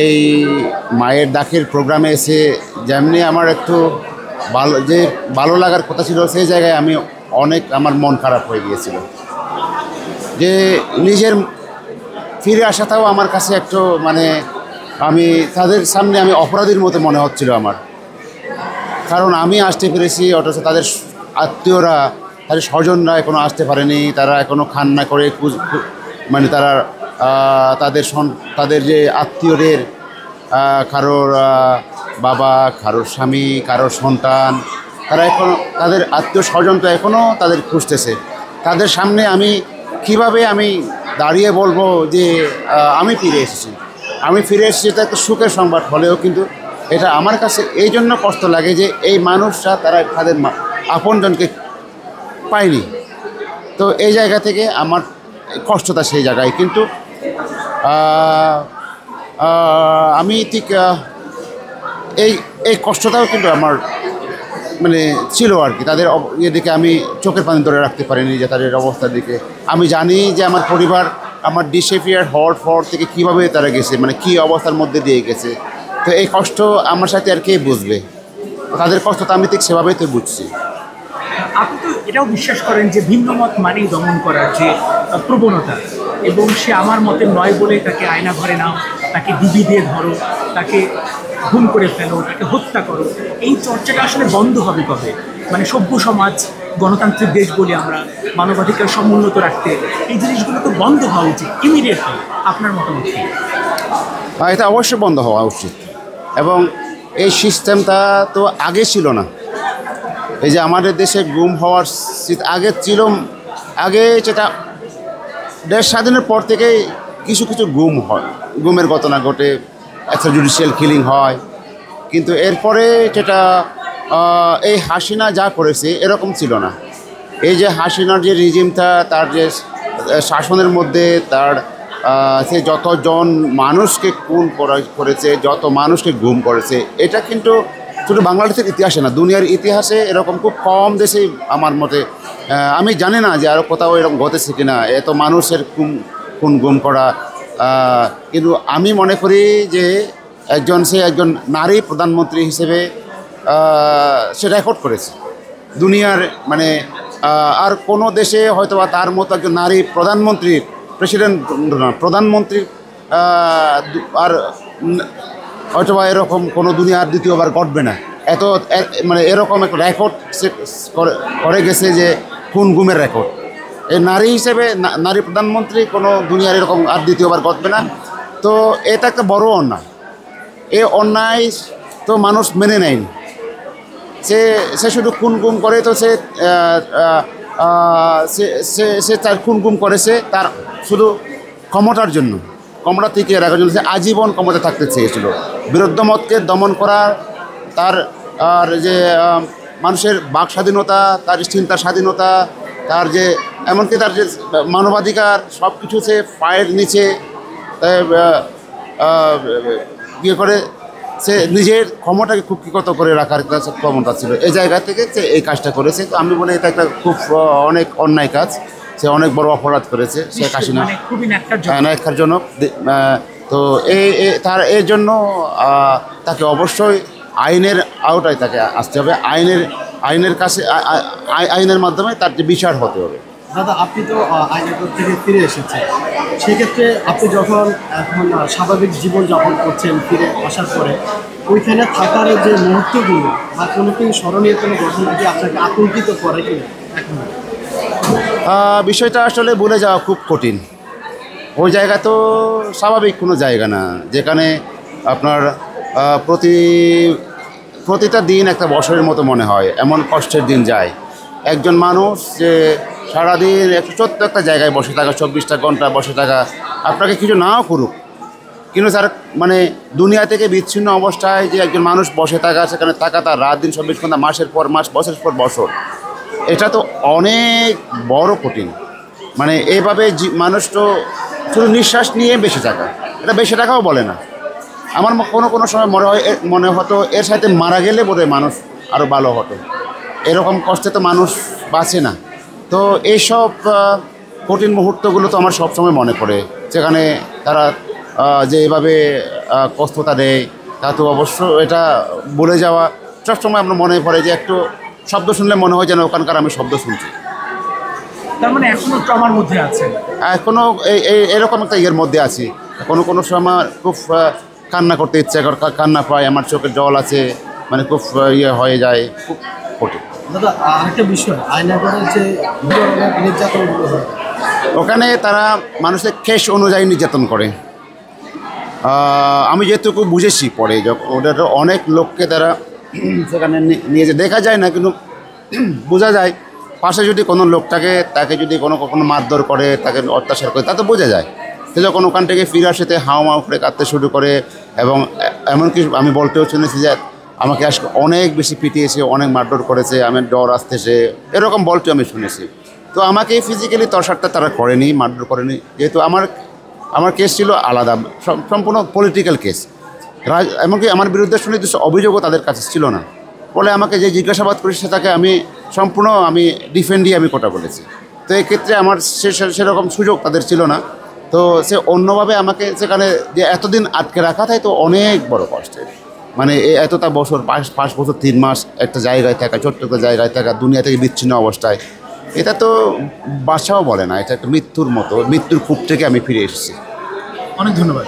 এই মায়ের ডাকের প্রোগ্রামে এসে যেমনি আমার একটু ভালো লাগার কথা ছিল, সেই জায়গায় আমি আমার মন খারাপ হয়ে গিয়েছিল। যে নিজের ফিরে আসাটাও আমার কাছে একটু আমি তাদের সামনে আমি অপরাধীর মতো মনে হচ্ছিল আমার। কারণ আমি আসতে পেরেছি, অথচ তাদের আত্মীয়রা, তাদের স্বজনরা এখনও আসতে পারেনি। তারা এখনও খান্না করে তারা তাদের যে আত্মীয়দের কারোর বাবা, কারোর স্বামী, কারোর সন্তান, তারা এখনও তাদের আত্মীয় স্বজন তো এখনও তাদের খুঁজতেছে। তাদের সামনে আমি কিভাবে দাঁড়িয়ে বলবো যে আমি ফিরে এসেছি। এটা একটা সুখের সংবাদ হলেও কিন্তু এটা আমার কাছে এই জন্য কষ্ট লাগে যে এই মানুষরা তারা তাদের আপনজনকে পায়নি। তো এই জায়গা থেকে আমার কষ্টটা সেই জায়গায়। কিন্তু আমি ঠিক এই কষ্টটাও কিন্তু আমার ছিল আর কি। তাদের দিকে আমি চোখের পানি ধরে রাখতে পারিনি, যে তাদের অবস্থার দিকে। আমি জানি যে আমার পরিবার আমার ডিসঅ্যাপিয়ার হওয়ার পর থেকে কীভাবে তারা গেছে, কী অবস্থার মধ্যে দিয়ে গেছে। তো এই কষ্ট আমার সাথে আর কে বুঝবে? তাদের কষ্টটা আমি ঠিক সেভাবেই তো বুঝছি। আপনি তো এটাও বিশ্বাস করেন যে ভিন্ন মত মানেই দমন করার যে প্রবণতা, এবং সে আমার মতে নয় বলে তাকে আয়না ঘরে নাও, তাকে ডিবি দিয়ে ধরো, তাকে খুন করে ফেলো, তাকে হত্যা করো, এই চর্চাটা আসলে বন্ধ হবে কবে? সভ্য সমাজ, গণতান্ত্রিক দেশ বলি আমরা, মানবাধিকার সমুন্নত রাখতে এই জিনিসগুলো তো বন্ধ হওয়া উচিত ইমিডিয়েটলি। আপনার মতামত কি? এটা অবশ্যই বন্ধ হওয়া উচিত। এবং এই সিস্টেমটা তো আগে ছিল না। এই যে আমাদের দেশে গুম হওয়ার আগে ছিল, আগে যেটা দেশ স্বাধীনের পর থেকেই কিছু কিছু গুম হয়, গুমের ঘটনা ঘটে, একটা জুডিশিয়াল কিলিং হয়। কিন্তু এরপরে যেটা এই হাসিনা যা করেছে এরকম ছিল না। এই যে হাসিনার যে রিজিমটা, তার যে শাসনের মধ্যে সে যতজন মানুষকে খুন করেছে, যত মানুষকে গুম করেছে, এটা কিন্তু শুধু বাংলাদেশের ইতিহাসে না, দুনিয়ার ইতিহাসে এরকম খুব কম দেশেই আমার মতে, আমি জানি না যে আরও কোথাও এরকম ঘটেছে কিনা এত মানুষের খুন গুম করা। কিন্তু আমি মনে করি যে একজন নারী প্রধানমন্ত্রী হিসেবে সে রেকর্ড করেছে দুনিয়ার, আর কোনো দেশে হয়তো বা তার মতো একজন নারী প্রধানমন্ত্রী আর হয়তো বা এরকম কোনো দুনিয়ার দ্বিতীয়বার ঘটবে না। এরকম একটা রেকর্ড সে করে গেছে, যে খুন গুমের রেকর্ড। এই নারী হিসেবে নারী প্রধানমন্ত্রী কোনো দুনিয়ার এরকম আর দ্বিতীয়বার ঘটবে না। তো এটা একটা বড় অন্যায়। এই অন্যায় তো মানুষ মেনে নেয়নি। সে শুধু খুন গুম করে, তো সে তার খুন গুম করেছে তার শুধু ক্ষমতার জন্য, ক্ষমতা টিকিয়ে রাখার জন্য। সে আজীবন ক্ষমতা থাকতে চেয়েছিল। বিরুদ্ধ মতকে দমন করার, তার আর যে মানুষের বাক স্বাধীনতা, তার চিন্তার স্বাধীনতা, তার যে এমনকি তার যে মানবাধিকার, সব কিছু সে পায়ের নিচে ইয়ে করে সে নিজের ক্ষমতাকে কুক্ষিগত করে রাখার ক্ষমতা ছিল। এই জায়গা থেকে সে এই কাজটা করেছে। তো আমি বলি এটা একটা খুব অনেক অন্যায় কাজ। সে অনেক বড় অপরাধ করেছে শেখ হাসিনা, ন্যাক্কারজনক। তো তার এর জন্য তাকে অবশ্যই আইনের আওতায় তাকে আসতে হবে। আইনের কাছে আইনের মাধ্যমে তার যে বিচার হতে হবে। দাদা, আপনি তো আইনের থেকে ফিরে এসেছেন, সেক্ষেত্রে আপনি যখন এখন স্বাভাবিক জীবনযাপন করছেন ফিরে আসার পরে, ওইখানে থাকার যে মুহূর্তগুলো বা কোনো কি স্মরণীয় কোনো ঘটনা কি আপনাকে আতঙ্কিত করে কিনা? বিষয়টা আসলে ভুলে যাওয়া খুব কঠিন। ওই জায়গা তো স্বাভাবিক কোনো জায়গা না, যেখানে আপনার প্রতিটা দিন একটা বছরের মতো মনে হয়, এমন কষ্টের দিন যায়। একজন মানুষ যে সারাদিন ছোট্ট একটা জায়গায় বসে থাকা, 24টা ঘন্টা বসে থাকা, আপনাকে কিছু নাও করুক, কিন্তু তার দুনিয়া থেকে বিচ্ছিন্ন অবস্থায় যে একজন মানুষ বসে থাকা, সেখানে থাকা তার রাত দিন 24 ঘন্টা, মাসের পর মাস, বছরের পর বছর, এটা তো অনেক বড় কঠিন। এইভাবে মানুষ তো শুধু নিঃশ্বাস নিয়ে বেঁচে থাকা, এটা বেঁচে থাকাও বলে না। আমার কোনো সময় মনে হতো এর সাথে মারা গেলে বোধহয় মানুষ আরও ভালো হতো। এরকম কষ্টে তো মানুষ বাঁচে না। তো এইসব কঠিন মুহূর্তগুলো তো আমার সবসময় মনে পড়ে, যেখানে তারা যে এভাবে কষ্টতা দেয়, তা তো অবশ্য এটা বলে যাওয়া সবসময় আপনার মনে পড়ে যে একটু শব্দ শুনলে মনে হয় যেন ওখানকার আমি শব্দ শুনছি। তার মানে এখনো ট্রমার মধ্যে আছে। এখনও এরকম একটা ইয়ের মধ্যে আছি। কোনো সময় খুব কান্না করতে ইচ্ছে করে, কান্না পায়, আমার চোখে জল আছে, মানে খুব ইয়ে হয়ে যায়, খুব কঠিন। দাদা আরেকটা বিষয়, আয়নাগরের যে ধরনের নির্যাতনগুলো হয়, ওখানে তারা মানুষের কেস অনুযায়ী নির্যাতন করে। আমি যেটুকু বুঝেছি পরে, যখন ওদের অনেক লোককে তারা সেখানে নিয়ে যে দেখা যায় না, কিন্তু বোঝা যায় পাশে যদি কোনো তাকে যদি কোনো মারধর করে, তাকে অত্যাচার করে, তা তো বোঝা যায়। সে যখন ওখান থেকে ফিরে আসে হাওয়া করে কাঁদতে শুরু করে, এবং এমনকি আমি বলতেও শুনেছি যে আমাকে আজকে অনেক বেশি পিটিয়েছে, অনেক মারধর করেছে, আমার জ্বর আসতেছে, এরকম বলতেও আমি শুনেছি। তো আমাকে ফিজিক্যালি তরসারটা তারা করেনি, মারধর করেনি, যেহেতু আমার কেস ছিল আলাদা, সম্পূর্ণ পলিটিক্যাল কেস। এমনকি আমার বিরুদ্ধে শুনে অভিযোগও তাদের কাছে ছিল না, বলে আমাকে যে জিজ্ঞাসাবাদ করেছে তাকে আমি সম্পূর্ণ ডিফেন্ডই আমি কথা বলেছি। তো এক্ষেত্রে আমার সেরকম সুযোগ তাদের ছিল না। তো সে অন্যভাবে আমাকে সেখানে যে এতদিন আটকে রাখা, তাই তো অনেক বড় কষ্টের। মানে এতটা বছর, 5 বছর 3 মাস একটা জায়গায় থাকা, ছোট্ট একটা জায়গায় থাকা, দুনিয়া থেকে বিচ্ছিন্ন অবস্থায়, এটা তো বাসাও বলে না, এটা একটা মৃত্যুর মতো, মৃত্যুর কূপ থেকে আমি ফিরে এসেছি। অনেক ধন্যবাদ।